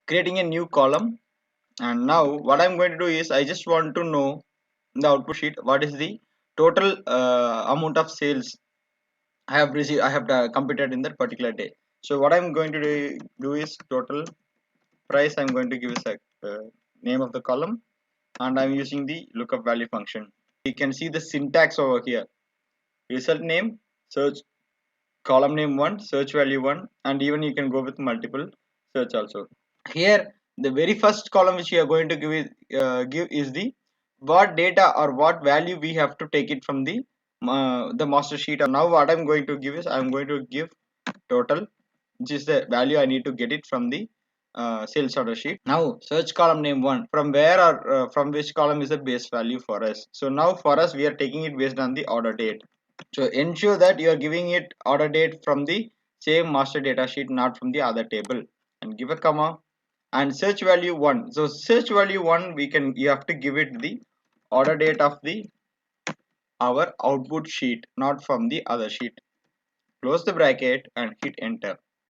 creating a new column. And now what I'm going to do is I just want to know in the output sheet what is the total amount of sales I have received, I have completed in that particular day. So what I'm going to do is total price. I'm going to give a name of the column, and I'm using the lookup value function. You can see the syntax over here: result name, search column name 1, search value 1, and even you can go with multiple search also. Here the very first column which we are going to give is the what data or what value we have to take it from the master sheet. Now what I'm going to give is I'm going to give total, which is the value I need to get it from the sales order sheet. Now search column name 1, from where or from which column is the base value for us. So now for us we are taking it based on the order date. So ensure that you are giving it order date from the same master data sheet, not from the other table, and give a comma. And search value 1, so search value 1, you have to give it the order date of the our output sheet, not from the other sheet. Close the bracket and hit enter.